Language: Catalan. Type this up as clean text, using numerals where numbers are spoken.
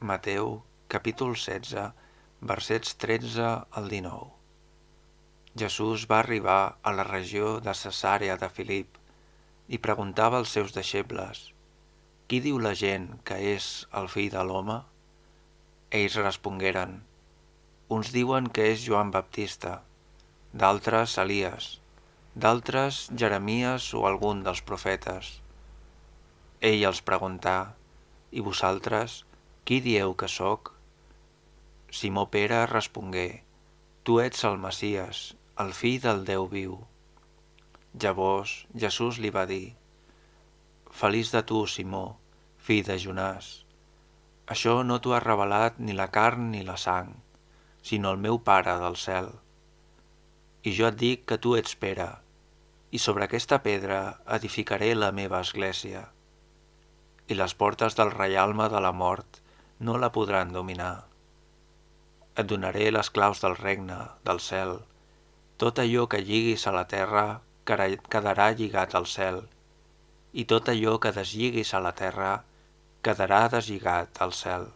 Mateu, capítol 16, versets 13 al 19. Jesús va arribar a la regió de Cesarea de Filip i preguntava als seus deixebles: «Qui diu la gent que és el fill de l'home?» Ells respongueren: «Uns diuen que és Joan Baptista, d'altres Elies, d'altres Jeremies o algun dels profetes». Ell els preguntà: «I vosaltres, qui dieu que sóc?» Simó Pere respongué: «Tu ets el Messies, el fill del Déu viu». Llavors Jesús li va dir: «Feliç de tu, Simó, fill de Jonàs. Això no t'ho ha revelat ni la carn ni la sang, sinó el meu Pare del cel. I jo et dic que tu ets Pere, i sobre aquesta pedra edificaré la meva església, i les portes del reialme de la mort no la podran dominar. Et donaré les claus del regne, del cel. Tot allò que lliguis a la terra quedarà lligat al cel, i tot allò que deslliguis a la terra quedarà deslligat al cel».